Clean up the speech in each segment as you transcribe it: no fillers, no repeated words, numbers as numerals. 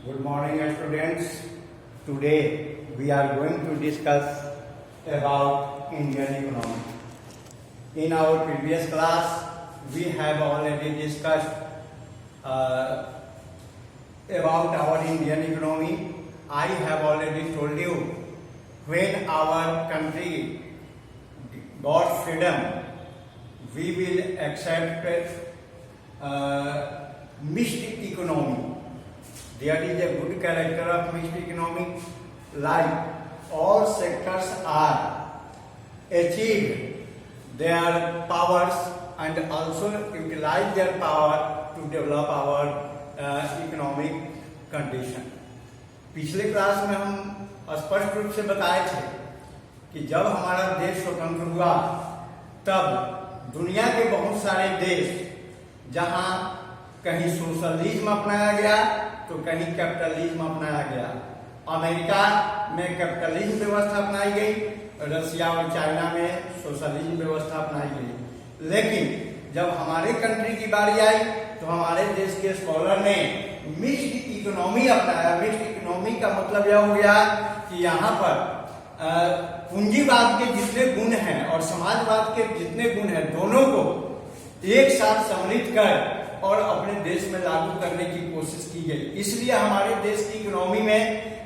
Good morning, students. Today we are going to discuss about Indian economy. In our previous class, we have already discussed about our Indian economy. I have already told you when our country got freedom, we will accept mixed economy. There is a good character of mixed economy, like all sectors are achieved their powers and also utilize their power to develop our economic condition. पिछले class में हम स्पष्ट रूप से बताए थे कि जब हमारा देश स्वतंत्र हुआ तब दुनिया के बहुत सारे देश जहां कहीं सोशलिज्म अपनाया गया तो कहीं कैपिटलिज्म अपनाया गया। अमेरिका में कैपिटलिज्म व्यवस्था अपनाई गई, रशिया और चाइना में सोशलिज्म व्यवस्था अपनाई गई। लेकिन जब हमारे कंट्री की बारी आई तो हमारे देश के स्कॉलर ने मिक्स्ड इकोनॉमी अपनाया। मिक्स्ड इकोनॉमी का मतलब यह हो गया कि यहाँ पर पूंजीवाद के जितने गुण हैं और समाजवाद के जितने गुण हैं दोनों को एक साथ सम्मिलित कर और अपने देश में लागू करने की कोशिश की गई। इसलिए हमारे देश की इकोनॉमी में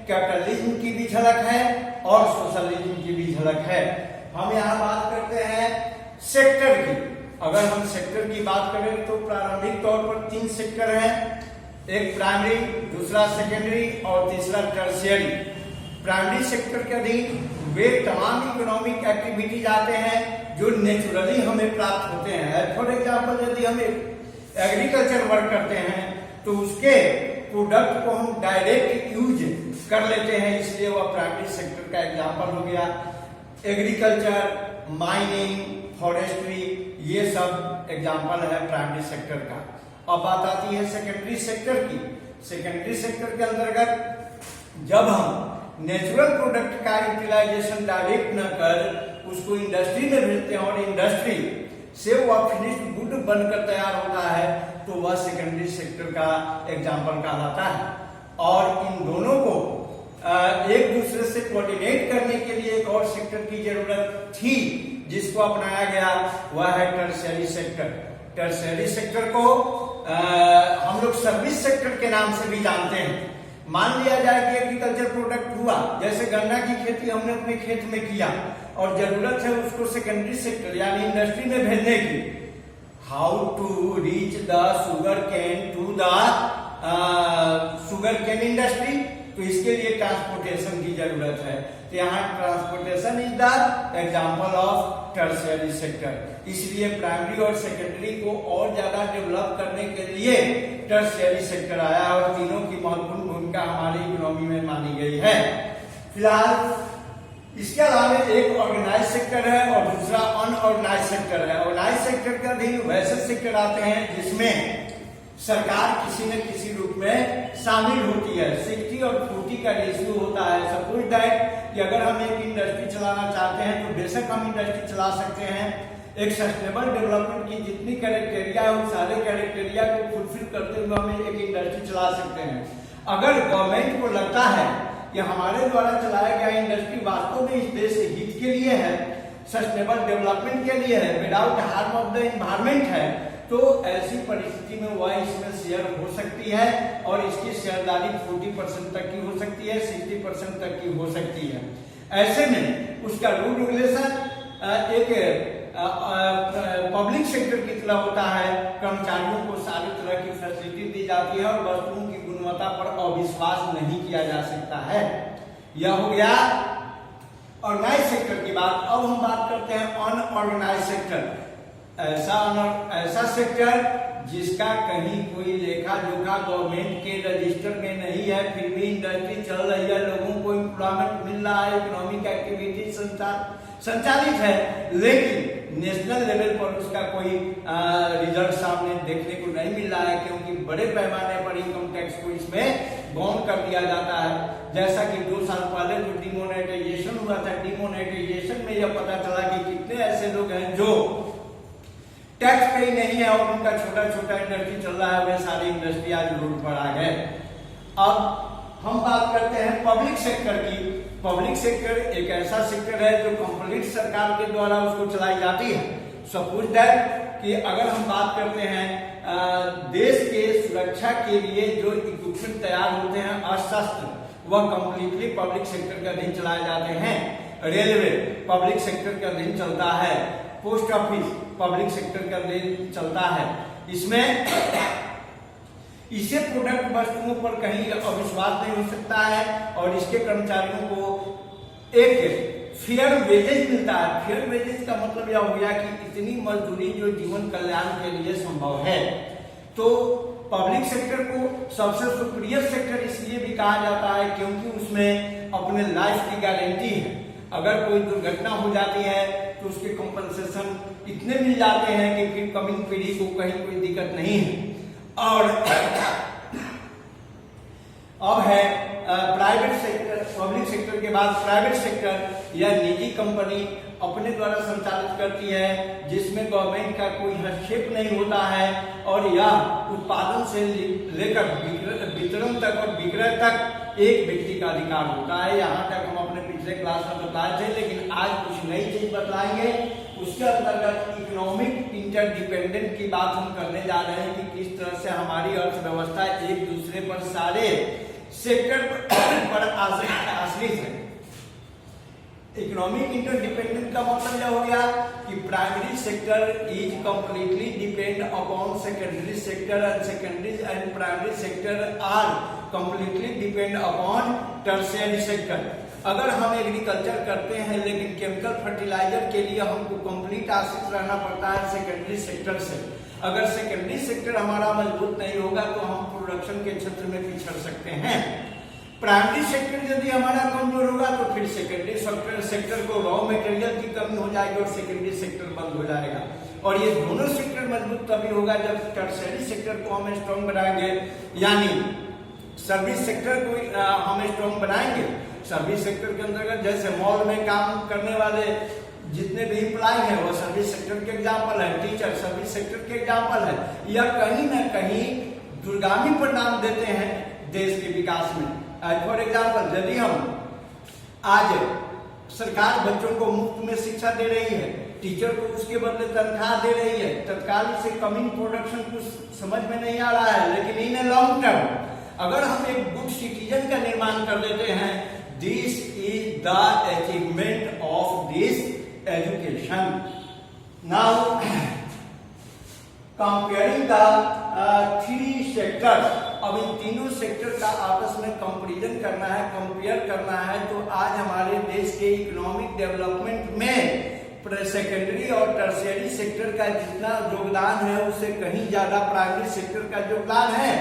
कैपिटलिज्म की भी झलक है और सोशलिज्म की भी झलक है। हम यहाँ बात करते हैं सेक्टर की। अगर हम सेक्टर की बात करें तो प्रारंभिक तौर पर 3 सेक्टर हैं, एक प्राइमरी, दूसरा सेकेंडरी और तीसरा टर्शियरी। प्राइमरी सेक्टर के अधीन वे तमाम इकोनॉमिक एक्टिविटीज आते हैं जो नेचुरली हमें प्राप्त होते हैं। फॉर एग्जाम्पल, यदि हम एग्रीकल्चर वर्क करते हैं तो उसके प्रोडक्ट को हम डायरेक्ट यूज कर लेते हैं, इसलिए वह प्राइमरी सेक्टर का एग्जाम्पल हो गया। एग्रीकल्चर, माइनिंग, फॉरेस्ट्री, ये सब एग्जाम्पल है प्राइमरी सेक्टर का। अब बात आती है सेकेंडरी सेक्टर की। सेकेंडरी सेक्टर के अंतर्गत जब हम नेचुरल प्रोडक्ट का यूटिलाइजेशन डायरेक्ट न कर उसको इंडस्ट्री में भेजते हैं और इंडस्ट्री से वह फिनिश्ड गुड बनकर तैयार होता है तो वह सेकेंडरी सेक्टर का एग्जाम्पल कहलाता है। और इन दोनों को एक दूसरे से कोऑर्डिनेट करने के लिए एक और सेक्टर की जरूरत थी जिसको अपनाया गया, वह है टर्शियरी सेक्टर। टर्शियरी सेक्टर को हम लोग सर्विस सेक्टर के नाम से भी जानते हैं। मान लिया जाए कि एग्रीकल्चर प्रोडक्ट हुआ, जैसे गन्ना की खेती हमने अपने खेत में किया और जरूरत है उसको सेकेंडरी सेक्टर यानी इंडस्ट्री में भेजने की। How to reach the sugar cane to the sugar cane industry, तो इसके लिए ट्रांसपोर्टेशन की जरूरत है। तो यहाँ transportation is the example of tertiary sector. इसलिए प्राइमरी और सेकेंडरी को और ज्यादा डेवलप करने के लिए टर्शियरी सेक्टर आया और तीनों की महत्वपूर्ण भूमिका हमारी इकोनॉमी में मानी गई है। फिलहाल इसके अलावा एक ऑर्गेनाइज सेक्टर है और दूसरा अनऑर्गेनाइज सेक्टर है। ऑर्गेनाइज सेक्टर के अधीन वैसे सेक्टर आते हैं जिसमें सरकार किसी न किसी रूप में शामिल होती है। 60 और 40 का रेशियो होता है। सपोज दैट कि अगर हम एक इंडस्ट्री चलाना चाहते हैं तो बेशक हम इंडस्ट्री चला सकते हैं। एक सस्टेनेबल डेवलपमेंट की जितनी कैरेक्टेरिया है उन सारे कैरेक्टेरिया को फुलफिल करते हुए हम एक इंडस्ट्री चला सकते हैं। अगर गवर्नमेंट को लगता है कि हमारे द्वारा चलाया गया इंडस्ट्री वास्तव में इस देश हित के लिए है, सस्टेनेबल डेवलपमेंट के लिए है, without harm of the environment है, तो ऐसी परिस्थिति में वह इसमें शेयर हो सकती है और इसकी शेयरदारी 40% तक की हो सकती है, 60% तक की हो सकती है। ऐसे में उसका रूल रेगुलेशन एक पब्लिक सेक्टर की तरह होता है। कर्मचारियों को सारी तरह की फैसिलिटी दी जाती है और वस्तुओं की गुणवत्ता पर अविश्वास नहीं किया जा सकता है। यह हो गया ऑर्गेनाइज सेक्टर की बात। अब हम बात करते हैं अनऑर्गेनाइज सेक्टर। ऐसा सेक्टर जिसका कहीं कोई लेखा जोखा गवर्नमेंट के रजिस्टर में नहीं है, फिर भी इंडस्ट्री चल रही है, लोगों को एम्प्लॉयमेंट मिल रहा है, इकोनॉमिक एक्टिविटी संचालित है, लेकिन नेशनल लेवल पर उसका कोई रिजल्ट सामने देखने को नहीं मिल रहा है क्योंकि बड़े पैमाने पर इनकम टैक्स को इसमें बाउंड कर दिया जाता है। जैसा कि 2 साल पहले जो डिमोनेटाइजेशन हुआ था, डिमोनेटाइजेशन में यह पता चला कि कितने ऐसे लोग हैं जो टैक्स पे नहीं है और उनका छोटा छोटा इंडस्ट्री चल रहा है, वे सारी इंडस्ट्री आज रोड पर आ गए। अब हम बात करते हैं पब्लिक सेक्टर की। पब्लिक सेक्टर एक ऐसा सेक्टर है जो कंप्लीट सरकार के द्वारा उसको चलाई जाती है। सपोज दैट कि अगर हम बात करते हैं देश के सुरक्षा के लिए जो इक्विपमेंट तैयार होते हैं अस्त्र, वह कंप्लीटली पब्लिक सेक्टर के अधीन चलाए जाते हैं। रेलवे पब्लिक सेक्टर के अधीन चलता है। पोस्ट ऑफिस पब्लिक सेक्टर के अधीन चलता है। इसमें इसे प्रोडक्ट वस्तुओं पर कहीं अविश्वास नहीं हो सकता है और इसके कर्मचारियों को एक फेयर वेजेज मिलता है। फेयर वेजेज का मतलब यह हो गया कि इतनी मजदूरी जो जीवन कल्याण के लिए संभव है। तो पब्लिक सेक्टर को सबसे सुपीरियर सेक्टर इसलिए भी कहा जाता है क्योंकि उसमें अपने लाइफ की गारंटी है। अगर कोई दुर्घटना हो जाती है तो उसके कंपनसेशन इतने मिल जाते हैं कि फिर कमिंग पीढ़ी को कहीं कोई दिक्कत नहीं है। और अब है प्राइवेट सेक्टर। पब्लिक सेक्टर के बाद प्राइवेट सेक्टर या निजी कंपनी अपने द्वारा संचालित करती है, जिसमें गवर्नमेंट का कोई हस्तक्षेप नहीं होता है और यह उत्पादन से लेकर वितरण तक और विक्रय तक एक व्यक्ति का अधिकार होता है। यहाँ तक हम अपने पिछले क्लास में बताए थे, लेकिन आज कुछ नई चीज बताएंगे। उसके अंतर्गत इकोनॉमिक इंटरडिपेंडेंट की बात हम करने जा रहे हैं कि किस तरह से हमारी अर्थव्यवस्था एक दूसरे पर सारे सेक्टर पर आश्रित है। इकोनॉमिक इंटरडिपेंडेंट का मतलब यह हो गया कि primary sector is completely depend upon secondary sector and secondary and primary sector are completely depend upon tertiary sector. अगर हम एग्रीकल्चर करते हैं लेकिन केमिकल फर्टिलाइजर के लिए हमको कंप्लीट आश्रित रहना पड़ता है सेकेंडरी सेक्टर से। अगर सेकेंडरी सेक्टर हमारा मजबूत नहीं होगा तो हम प्रोडक्शन के क्षेत्र में पिछड़ सकते हैं। प्राइमरी सेक्टर यदि हमारा कमजोर होगा तो फिर सेकेंडरी सेक्टर को रॉ मटेरियल की कमी हो जाएगी और सेकेंडरी सेक्टर बंद हो जाएगा। और ये दोनों सेक्टर मजबूत तभी होगा जब टर्शियरी सेक्टर को हम स्ट्रॉन्ग बनाएंगे, यानी सर्विस सेक्टर को हम स्ट्रॉन्ग बनाएंगे। सर्विस सेक्टर के अंतर्गत जैसे मॉल में काम करने वाले जितने भी एम्प्लॉय हैं वो सर्विस सेक्टर के एग्जाम्पल है, टीचर सर्विस सेक्टर के एग्जाम्पल है, या कहीं ना कहीं दूरगामी परिणाम देते हैं देश के विकास में। फॉर एग्जाम्पल यदि हम आज सरकार बच्चों को मुफ्त में शिक्षा दे रही है, टीचर को उसके बदले तनख्वाह दे रही है, तत्काल से कमिंग प्रोडक्शन कुछ समझ में नहीं आ रहा है, लेकिन इन ए लॉन्ग टर्म अगर हम एक गुड सिटीजन का निर्माण कर देते हैं, this is the achievement of this education. Now comparing the three sectors, अब इन तीनों सेक्टर का आपस में कंपैरिजन करना है, कंपेयर करना है। तो आज हमारे देश के इकोनॉमिक डेवलपमेंट में सेकेंडरी और टर्शियरी सेक्टर का जितना योगदान है उससे कहीं ज्यादा प्राइमरी सेक्टर का योगदान है।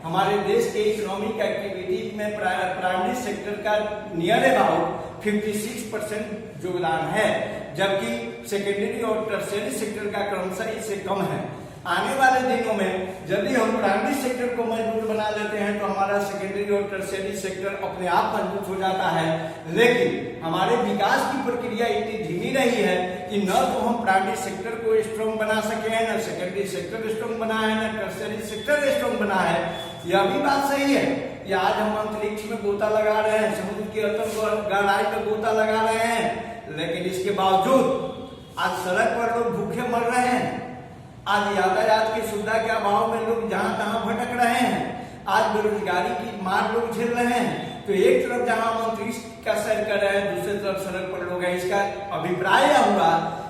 हमारे देश के इकोनॉमिक एक्टिविटीज में प्राइमरी सेक्टर का नियर अबाउट 56% योगदान है, जबकि सेकेंडरी और टर्शियरी सेक्टर का क्रमशः इससे कम है। आने वाले दिनों में यदि हम प्राइमरी सेक्टर को मजबूत बना लेते हैं तो हमारा सेकेंडरी और टर्शियरी सेक्टर अपने आप मजबूत हो जाता है। लेकिन हमारे विकास की प्रक्रिया इतनी धीमी रही है कि न तो हम प्राइमरी सेक्टर को स्ट्रॉन्ग बना सके हैं, न सेकेंडरी सेक्टर स्ट्रॉन्ग बना है, न टर्शियरी सेक्टर स्ट्रॉन्ग बना है। यह भी बात सही है कि आज हम अंतरिक्ष में गोता लगा रहे हैं, समुद्र की अंतर गहराई में गोता लगा रहे हैं, लेकिन इसके बावजूद आज सड़क पर लोग भूखे मर रहे हैं। आज यातायात की सुविधा के अभाव में लोग जहां तहां भटक रहे हैं। आज बेरोजगारी की मार लोग झेल रहे हैं। तो एक तरफ जहां हम अंतरिक्ष का सैर कर रहे हैं, दूसरी तरफ सड़क पर लोग हैं। इसका अभिप्राय यह हुआ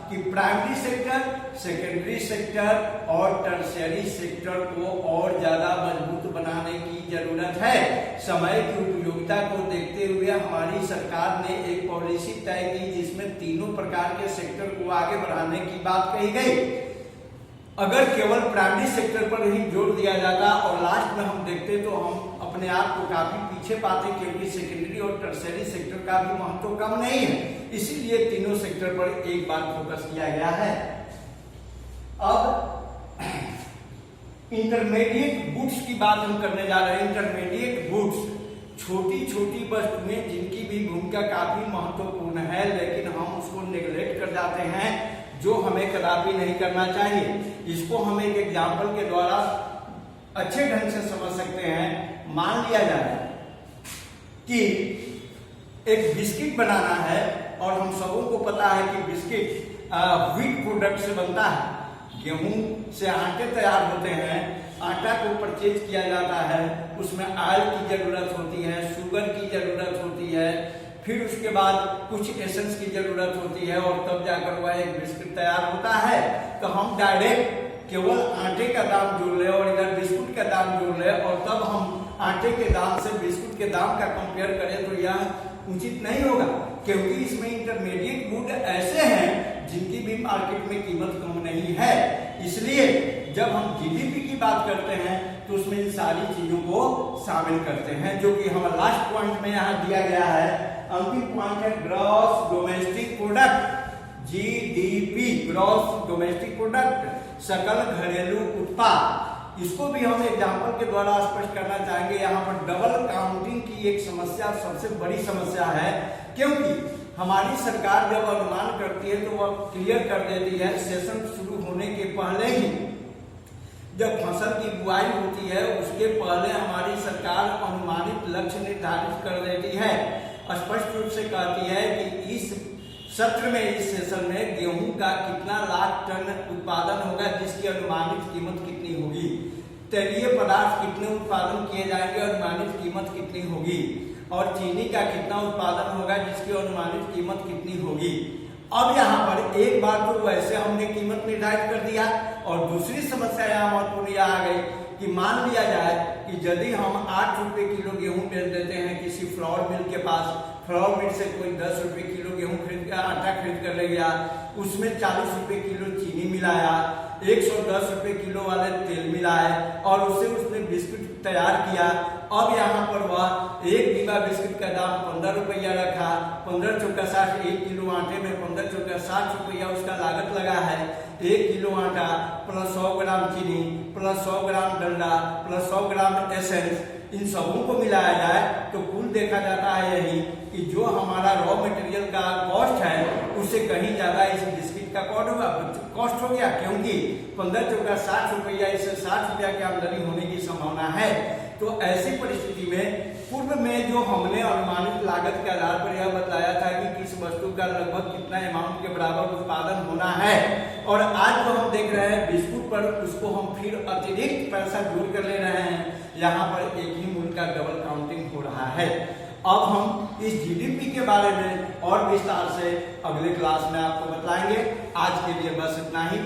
कि प्राइमरी सेक्टर, सेकेंडरी सेक्टर और टर्शियरी सेक्टर को और ज्यादा मजबूत बनाने की जरूरत है। समय की उपयोगिता को देखते हुए हमारी सरकार ने एक पॉलिसी तय की जिसमें तीनों प्रकार के सेक्टर को आगे बढ़ाने की बात कही गई। अगर केवल प्राइमरी सेक्टर पर ही जोर दिया जाता और लास्ट में हम देखते तो हम अपने आप को काफी पीछे पाते, क्योंकि सेकेंडरी और टर्शियरी सेक्टर का भी महत्व कम नहीं है। इसीलिए तीनों सेक्टर पर एक बार फोकस किया गया है। अब इंटरमीडिएट गुड्स की बात हम करने जा रहे हैं। इंटरमीडिएट गुड्स छोटी छोटी वस्तुएं जिनकी भी भूमिका काफी महत्वपूर्ण है, लेकिन हम उसको नेग्लेक्ट कर जाते हैं, जो हमें कदापि नहीं करना चाहिए। इसको हम एक एग्जाम्पल के द्वारा अच्छे ढंग से समझ सकते हैं। मान लिया जाए कि एक बिस्किट बनाना है और हम सबों को पता है कि बिस्किट व्हीट प्रोडक्ट से बनता है, गेहूं से आटे तैयार होते हैं, आटा को परचेज किया जाता है, उसमें ऑयल की जरूरत होती है, शुगर की जरूरत होती है, फिर उसके बाद कुछ एसेंस की जरूरत होती है और तब जाकर वह एक बिस्किट तैयार होता है। तो हम डायरेक्ट केवल आटे का दाम जोड़ ले और इधर बिस्कुट का दाम जोड़ ले और तब हम आटे के दाम से बिस्कुट के दाम का कंपेयर करें तो यह उचित नहीं होगा, क्योंकि इसमें इंटरमीडिएट गुड ऐसे हैं जिनकी भी मार्केट में कीमत कम नहीं है। इसलिए जब हम जीडीपी की बात करते हैं तो उसमें इन सारी चीजों को शामिल करते हैं, जो कि हमारा लास्ट पॉइंट में यहाँ दिया गया है। अंतिम पॉइंट है gross domestic product, GDP, gross domestic product, सकल घरेलू उत्पाद। इसको भी हम एग्जाम्पल के द्वारा स्पष्ट करना चाहेंगे। यहाँ पर डबल काउंटिंग की एक समस्या सबसे बड़ी समस्या है, क्योंकि हमारी सरकार जब अनुमान करती है तो वह क्लियर कर देती है सेशन शुरू होने के पहले ही, जब फसल की बुआई होती है उसके पहले हमारी सरकार अनुमानित लक्ष्य निर्धारित कर देती है। स्पष्ट रूप से कहती है कि इस सत्र में, इस सेशन में गेहूं का कितना लाख टन उत्पादन होगा, जिसकी अनुमानित कीमत कितनी होगी, तैलीय पदार्थ कितने उत्पादन किए जाएंगे, अनुमानित कीमत कितनी होगी, और चीनी का कितना उत्पादन होगा जिसकी अनुमानित कीमत कितनी होगी। अब यहाँ पर एक बार तो वैसे हमने कीमत निर्धारित कर दिया और दूसरी समस्या यहाँ महत्वपूर्ण आ गई कि मान लिया जाए कि यदि हम 8 रुपए किलो गेहूं बेच देते हैं किसी फ्लोर मिल के पास, फ्लोर मिल से कोई 10 रुपए किलो गेहूं खरीद कर आटा खरीद कर ले गया, उसमें 40 रुपए किलो चीनी मिलाया, 110 रुपए किलो वाले तेल मिलाए और उसने बिस्कुट तैयार किया। अब यहाँ पर वह एक डिब्बा बिस्कुट का दाम 15 रुपया रखा, 15 चौका 60, 1 किलो आटे में 15 चौका 60 रुपया उसका लागत लगा है। 1 किलो आटा प्लस 100 ग्राम चीनी प्लस 100 ग्राम डंडा प्लस 100 ग्राम एसेंस, इन सबों को मिलाया जाए तो कुल देखा जाता है यही कि जो हमारा रॉ मटेरियल का कॉस्ट है उससे कहीं ज्यादा इस बिस्किट का कॉस्ट हो गया, क्योंकि 15 चौका 60 रुपया, इससे 60 रुपया की आमदनी होने की संभावना है। तो ऐसी परिस्थिति में पूर्व में जो हमने अनुमानित लागत के आधार पर यह बताया था कि किस वस्तु का लगभग कितना अमाउंट के बराबर उत्पादन होना है, और आज जो हम देख रहे हैं बिस्कुट पर, उसको हम फिर अतिरिक्त पैसा जोड़ कर ले रहे हैं। यहाँ पर एक ही मूल्य का डबल काउंटिंग हो रहा है। अब हम इस जीडीपी के बारे में और विस्तार से अगले क्लास में आपको बताएंगे। आज के लिए बस इतना ही।